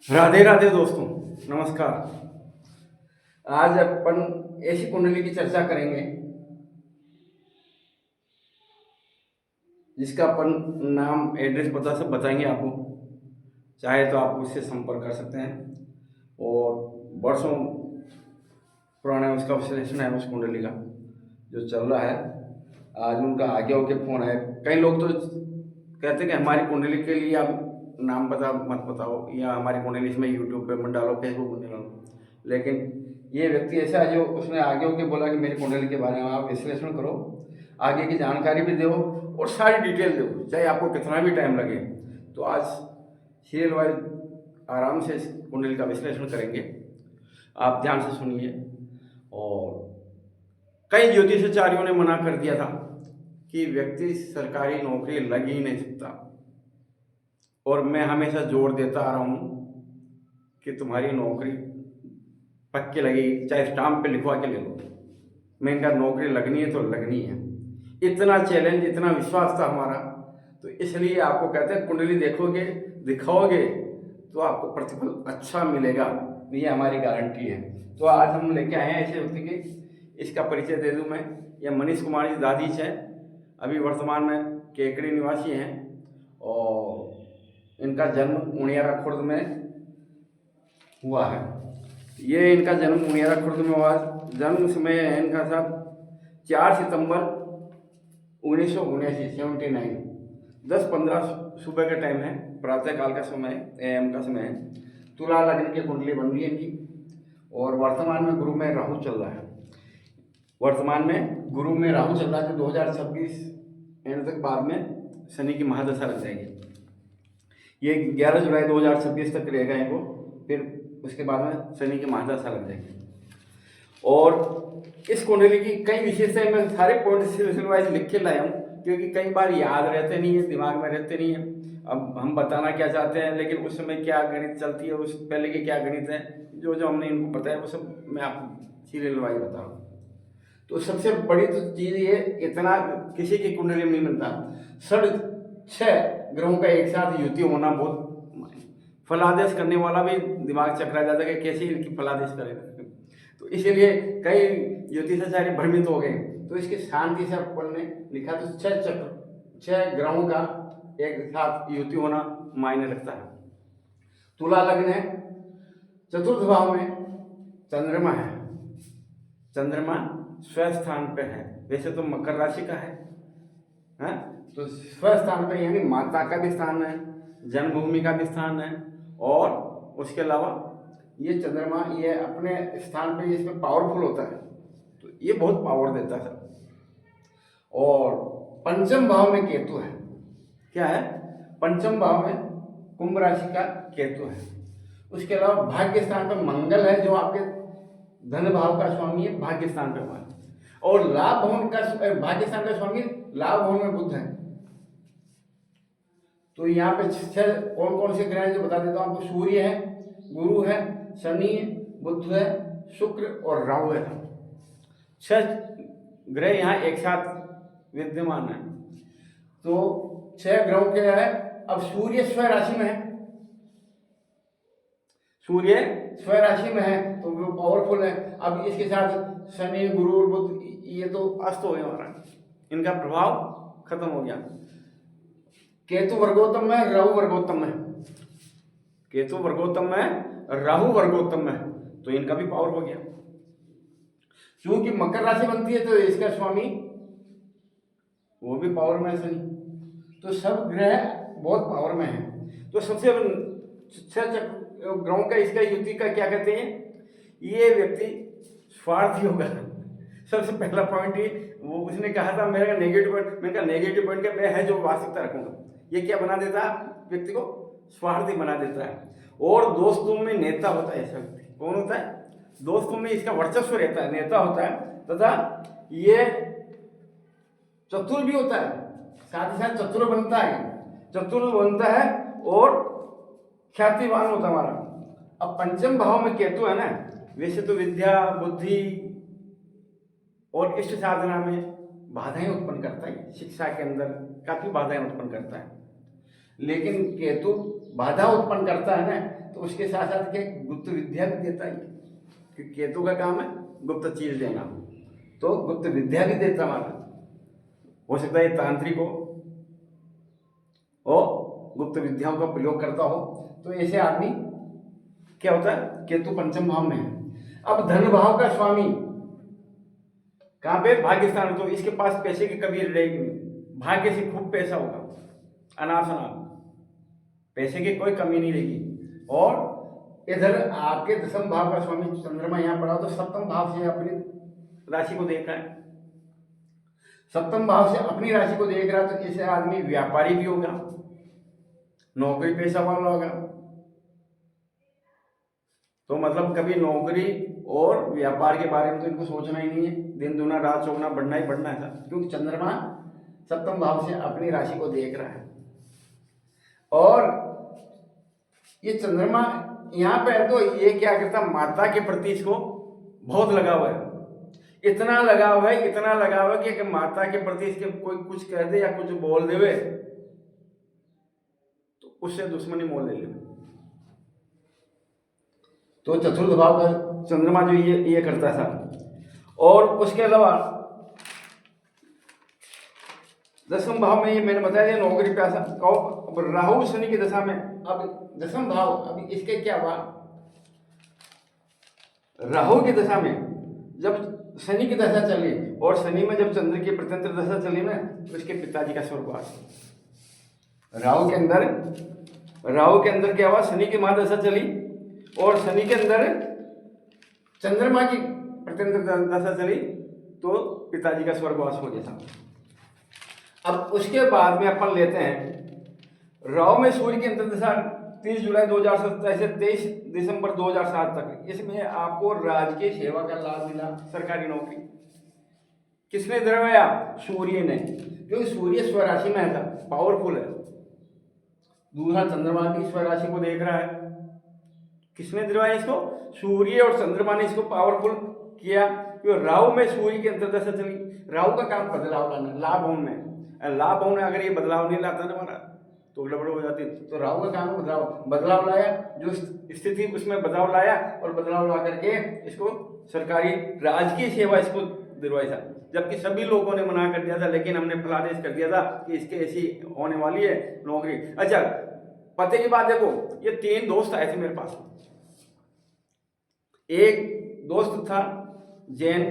राधे राधे दोस्तों, नमस्कार। आज अपन ऐसी कुंडली की चर्चा करेंगे जिसका अपन नाम, एड्रेस, पता सब बताएंगे आपको। चाहे तो आप उससे संपर्क कर सकते हैं और वर्षों पुराना उसका विश्लेषण है उस कुंडली का जो चल रहा है। आज उनका आगे होके फोन है। कई लोग तो कहते हैं कि हमारी कुंडली के लिए आप नाम मत बताओ, या हमारी कुंडली इसमें यूट्यूब पे मत डालो, फेसबुक पे मत डालो। लेकिन ये व्यक्ति ऐसा है जो उसने आगे होके बोला कि मेरी कुंडली के बारे में आप विश्लेषण करो, आगे की जानकारी भी दो और सारी डिटेल दो, चाहे आपको कितना भी टाइम लगे। तो आज सीरियल वाइज आराम से इस कुंडली का विश्लेषण करेंगे। आप ध्यान से सुनिए। और कई ज्योतिषाचार्यों ने मना कर दिया था कि व्यक्ति सरकारी नौकरी लग ही नहीं सकता, और मैं हमेशा जोर देता आ रहा हूँ कि तुम्हारी नौकरी पक्की लगेगी, चाहे स्टाम्प पे लिखवा के ले लो। मैं इनका नौकरी लगनी है तो लगनी है। इतना चैलेंज, इतना विश्वास था हमारा। तो इसलिए आपको कहते हैं कुंडली देखोगे, दिखाओगे तो आपको प्रतिफल अच्छा मिलेगा, ये हमारी गारंटी है। तो आज हम लेके आए हैं ऐसे व्यक्ति के, इसका परिचय दे दूं मैं। ये मनीष कुमार जी दादीच हैं, अभी वर्तमान में केकड़ी निवासी हैं, और इनका जन्म उनियारा खुर्द में हुआ है। ये इनका जन्म उनियारा खुर्द में हुआ। जन्म समय है इनका साहब 4 सितंबर 1979, 79। 10-15 सुबह का टाइम है, प्रातः काल का समय, एम का समय है। तुला लग्न की कुंडली बन रही है इनकी, और वर्तमान में गुरु में राहु चल रहा है। वर्तमान में गुरु में राहु चल रहा है, तो 2026 एंड तक बाद में शनि की महादशा लग जाएगी। ये 11 जुलाई 2026 तक रहेगा इनको, फिर उसके बाद में शनि की महादशा लग जाएगी। और इस कुंडली की कई विशेषताएं मैं सारे पॉइंट सिलसिले वाइज लिख के लाया हूँ, क्योंकि कई बार याद रहते नहीं है, दिमाग में रहते नहीं है। अब हम बताना क्या चाहते हैं, लेकिन उस समय क्या गणित चलती है, उस पहले के क्या गणित है, जो जो हमने इनको बताया वो सब मैं आपको सीरियल वाइज बता रहा हूँ। तो सबसे बड़ी तो चीज़ ये, इतना किसी की कुंडली में नहीं मिलता। 6.5 ग्रहों का एक साथ युति होना बहुत फलादेश करने वाला भी दिमाग चकरा जाता है कि कैसे इनकी फलादेश करेगा। तो इसीलिए कई ज्योतिषाचार्य भ्रमित हो गए। तो इसकी शांति से अपन ने लिखा, तो 6 ग्रहों का एक साथ युति होना मायने रखता है। तुला लग्न है, चतुर्थ भाव में चंद्रमा है। चंद्रमा स्वस्थान पे है, वैसे तो मकर राशि का है, तो स्वस्थान पे यानी माता का भी स्थान है, जन्मभूमि का भी स्थान है, और उसके अलावा ये चंद्रमा ये अपने स्थान पे इसमें पावरफुल होता है, तो ये बहुत पावर देता है। और पंचम भाव में केतु है। क्या है? पंचम भाव में कुंभ राशि का केतु है। उसके अलावा भाग्य स्थान पर मंगल है, जो आपके धन भाव का स्वामी है, भाग्य स्थान पर हुआ है। और लाभ भवन का, भाग्य स्थान का स्वामी लाभ भवन में बुध है। तो यहाँ पे 6 कौन कौन से ग्रह हैं जो बता देता हूँ आपको। सूर्य है, गुरु है, शनि है, बुध है, शुक्र और राहु है। 6 ग्रह यहाँ एक साथ विद्यमान है। तो 6 ग्रहों के है। अब सूर्य स्व राशि में है, सूर्य स्व राशि में है तो वो पावरफुल है। अब इसके साथ शनि, गुरु और बुध, ये तो अस्त हो गया हमारा, इनका प्रभाव खत्म हो गया। केतु वर्गोत्तम में, राहु वर्गोत्तम में, केतु वर्गोत्तम में, राहु वर्गोत्तम में, तो इनका भी पावर हो गया। क्योंकि मकर राशि बनती है तो इसका स्वामी वो भी पावर में है, शनि। तो सब ग्रह बहुत पावर में है। तो सबसे 6 ग्रहों का इसका युति का क्या कहते हैं, ये व्यक्ति स्वार्थी होगा। सबसे पहला पॉइंट ही वो उसने कहा था, मेरा नेगेटिव पॉइंट, मैंने कहा नेगेटिव पॉइंट क्या, मैं है जो वास्तविकता रखूंगा। ये क्या बना देता है व्यक्ति को, स्वार्थी बना देता है। और दोस्तों में नेता होता है ऐसा व्यक्ति। कौन होता है? दोस्तों में इसका वर्चस्व रहता है, नेता होता है, तथा ये चतुर भी होता है, साथ ही साथ चतुर बनता है, चतुर बनता है और ख्यातिवान होता है हमारा। अब पंचम भाव में केतु है ना, वैसे तो विद्या, बुद्धि और इष्ट साधना में बाधाएं उत्पन्न करता है, शिक्षा के अंदर काफी बाधाएं उत्पन्न करता है। लेकिन केतु बाधा उत्पन्न करता है ना, तो उसके साथ साथ क्या गुप्त विद्या भी देता है, कि केतु का काम है गुप्त चीज देना, तो गुप्त विद्या भी देता हमारा। हो सकता है तांत्रिक हो गुप्त विद्याओं का प्रयोग करता हो, तो ऐसे आदमी क्या होता है, केतु पंचम भाव में है। अब धन भाव का स्वामी कहाँ पे, भाग्य स्थान, तो इसके पास पैसे की कमी रहेगी नहीं, भाग्य से खूब पैसा होगा, अनाथ अनाथ, पैसे की कोई कमी नहीं रहेगी। और इधर आपके दसम भाव का स्वामी चंद्रमा यहाँ पड़ा, तो सप्तम भाव से अपनी राशि को देख रहा है, सप्तम भाव से अपनी राशि को देख रहा है, तो ऐसे आदमी व्यापारी भी होगा, नौकरी पेशा वाला होगा। तो मतलब कभी नौकरी और व्यापार के बारे में तो इनको सोचना ही नहीं है, दिन दुना रात चौगुना बढ़ना ही बढ़ना है, क्योंकि चंद्रमा सप्तम भाव से अपनी राशि को देख रहा है। और ये चंद्रमा यहाँ पे है, तो ये क्या करता, माता के प्रति इसको बहुत लगाव है, इतना लगाव है, इतना लगाव है कि माता के प्रति इसके कोई कुछ कह दे या कुछ बोल देवे तो उससे दुश्मनी मोल ले ले। तो चतुर्थ भाव का चंद्रमा जो ये करता था। और उसके अलावा दसम भाव में ये मैंने बताया दिया नौकरी पैसा। अब राहु शनि की दशा में, अब दसम भाव, अभी इसके क्या हुआ, राहु की दशा में जब शनि की दशा चली, और शनि में जब चंद्र की प्रत्यंतर दशा चली ना, तो इसके पिताजी का स्वर्गवास। राहु के अंदर क्या हुआ, शनि की महादशा चली, और शनि के अंदर चंद्रमा की प्रत्यंतर दशा चली, तो पिताजी का स्वर्गवास हो गया था। अब उसके बाद में अपन लेते हैं राहु में सूर्य की अंतर्दशा 30 जुलाई 2017 से 23 दिसंबर 2007 तक। इसमें आपको राजकीय सेवा का लाभ मिला, सरकारी नौकरी। किसने दिलवाया, सूर्य ने, क्योंकि सूर्य स्वराशि में था, पावरफुल है। दूसरा चंद्रमा भी स्वराशि को देख रहा है। किसने दिलवाया इसको, सूर्य और चंद्रमा ने इसको पावरफुल किया। क्योंकि राहु में सूर्य की अंतर्दशा चली, राहु का काम बदलाव लाना, लाभ भवन में, लाभ भवन में अगर ये बदलाव नहीं लाता ना हमारा तो गड़बड़ हो जाती। तो राहु का काम बदलाव लाया, जो स्थिति उसमें बदलाव लाया, और बदलाव ला करके इसको सरकारी राजकीय सेवा इसको दिलवाई था। जबकि सभी लोगों ने मना कर दिया था, लेकिन हमने फलादेश कर दिया था कि इसके ऐसी होने वाली है नौकरी। अच्छा, पते की बात देखो, ये 3 दोस्त आए थे मेरे पास। एक दोस्त था जैन,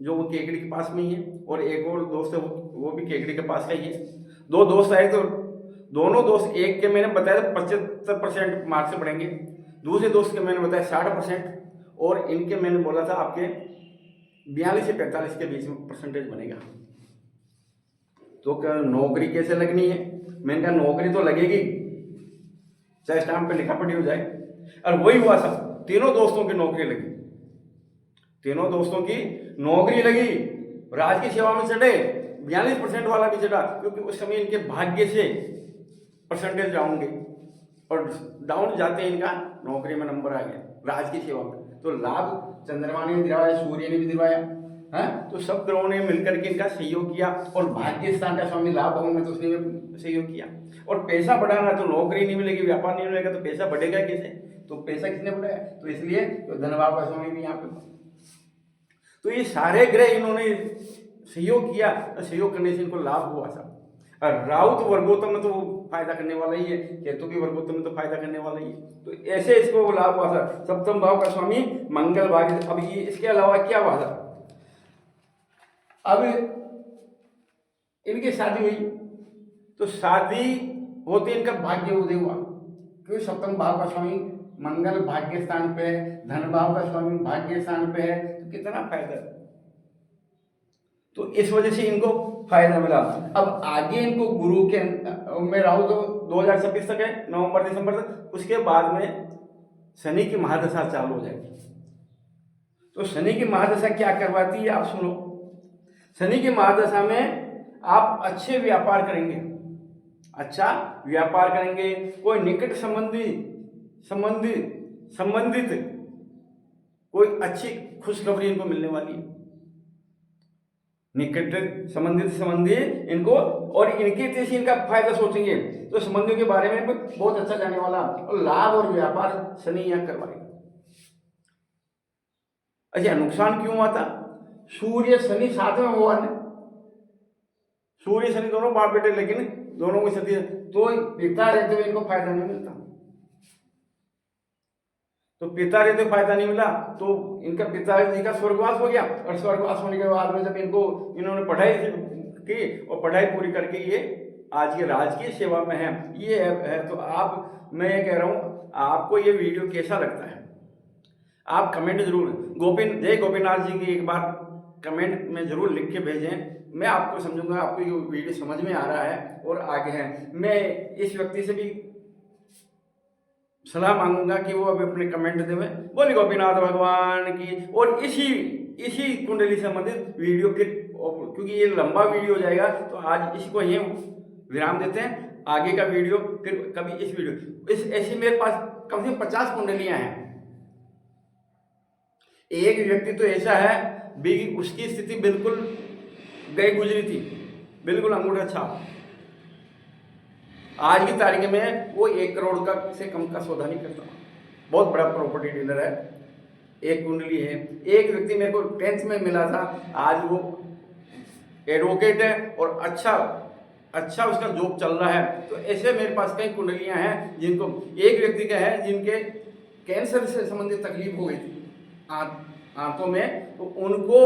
जो वो केकड़ी के पास में ही है, और एक और दोस्त है वो भी केकड़ी के पास का ही है। 2 दोस्त आए, तो दोनों दोस्त, एक के मैंने बताया 75% मार्क्स से पढ़ेंगे, दूसरे दोस्त के मैंने बताया 60%, और इनके मैंने बोला था आपके 42 से 45 के बीच में परसेंटेज बनेगा। तो क्या नौकरी कैसे लगनी है, मैंने कहा नौकरी तो लगेगी, चाहे स्टाम्प पे लिखा पड़ी हो जाए। और वही हुआ सब, तीनों दोस्तों की नौकरी लगी, तीनों दोस्तों की नौकरी लगी। राजकीय सेवा में चढ़े, 42% वाला भी चढ़ा, क्योंकि उस समय इनके भाग्य से परसेंटेज डाउन गई, और डाउन जाते ही इनका नौकरी में नंबर आ गया राजकीय सेवा में। तो लाभ चंद्रमा ने भी दिलवाया, सूर्य ने भी दिलवाया है, तो सब ग्रहों ने मिलकर के इनका सहयोग किया। और भाग्य स्थान का स्वामी लाभ भवन में तो उसने सहयोग किया। और पैसा बढ़ाना, तो नौकरी नहीं मिलेगी, व्यापार नहीं मिलेगा, तो पैसा बढ़ेगा कैसे, तो पैसा किसने बढ़ाया, तो इसलिए तो धनभाव का स्वामी भी यहाँ पे। तो ये सारे ग्रह इन्होंने सहयोग किया, सहयोग करने से इनको लाभ हुआ था। और राहु तो वर्गोत्तम में तो फायदा करने वाला ही है, केतु भी वर्गोत्तम में तो फायदा करने वाला ही है। तो ऐसे इसको लाभ हुआ था। सप्तम भाव का स्वामी मंगल भाग्य। अब ये इसके अलावा क्या हुआ था, अब इनकी शादी हुई, तो शादी होते इनका भाग्य उदय हुआ, क्योंकि सप्तम भाव का स्वामी मंगल भाग्य स्थान पे है, धन भाव का स्वामी भाग्य स्थान पे है, तो कितना फायदा। तो इस वजह से इनको फायदा मिला। अब आगे इनको गुरु के में राहु तो 2026 तक है, नवंबर दिसंबर तक। उसके बाद में शनि की महादशा चालू हो जाएगी। तो शनि की महादशा क्या करवाती है, आप सुनो। शनि की महादशा में आप अच्छे व्यापार करेंगे, अच्छा व्यापार करेंगे, कोई निकट संबंधित कोई अच्छी खुशखबरी इनको मिलने वाली है। निकट संबंधी इनको, और इनके तेज इनका फायदा सोचेंगे तो संबंधियों के बारे में बहुत अच्छा जाने वाला, और लाभ और व्यापार शनि यहाँ करवाएगा। अच्छा, नुकसान क्यों हुआ था? सूर्य शनि साथ में हुआ है, सूर्य शनि दोनों बाप बेटे, लेकिन दोनों को क्षति, तो पिता रहते हुए इनको फायदा नहीं मिलता। तो पिता रहते फायदा नहीं मिला तो इनका पिताजी का स्वर्गवास हो गया, और स्वर्गवास होने के बाद में जब इन्होंने पढ़ाई की और पढ़ाई पूरी करके ये आज के राजकीय सेवा में है, ये है। तो मैं ये कह रहा हूँ, आपको ये वीडियो कैसा लगता है आप कमेंट जरूर, जय गोपीनाथ जी की एक बार कमेंट में जरूर लिख के भेजें। मैं आपको समझूंगा, आपको ये वीडियो समझ में आ रहा है और आगे है। मैं इस व्यक्ति से भी सलाह मांगूंगा कि वो अब अपने कमेंट देवे, बोले गोपीनाथ भगवान की। और इसी कुंडली से संबंधित वीडियो फिर, क्योंकि ये लंबा वीडियो हो जाएगा, तो आज इसी को ये विराम देते हैं। आगे का वीडियो फिर कभी ऐसी मेरे पास कम से कम 50 कुंडलियां हैं। एक व्यक्ति तो ऐसा है उसकी स्थिति बिल्कुल गई गुजरी थी, बिल्कुल अंगूठा छाप। आज की तारीख में वो 1 करोड़ का से कम का सौदा नहीं करता, बहुत बड़ा प्रॉपर्टी डीलर है। एक कुंडली है। एक व्यक्ति मेरे को 10th में मिला था, आज वो एडवोकेट है और अच्छा उसका जॉब चल रहा है। तो ऐसे मेरे पास कई कुंडलियां हैं जिनको, एक व्यक्ति का है जिनके कैंसर से संबंधित तकलीफ हो गई थी आंतों में, तो उनको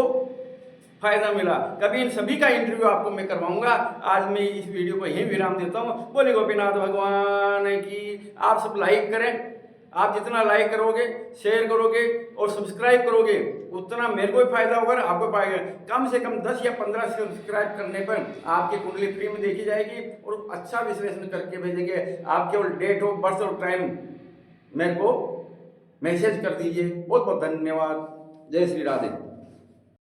फायदा मिला। कभी इन सभी का इंटरव्यू आपको मैं करवाऊंगा। आज मैं इस वीडियो को यहीं विराम देता हूँ। बोले गोपीनाथ भगवान की। आप सब लाइक करें, आप जितना लाइक करोगे, शेयर करोगे और सब्सक्राइब करोगे, उतना मेरे को भी फायदा होगा, आपको पाएगा। कम से कम 10 या 15 सब्सक्राइब करने पर आपकी कुंडली फ्री में देखी जाएगी और अच्छा विश्लेषण करके भेजेंगे। आप केवल डेट ऑफ बर्थ और टाइम मेरे को मैसेज कर दीजिए। बहुत बहुत धन्यवाद। जय श्री राधे।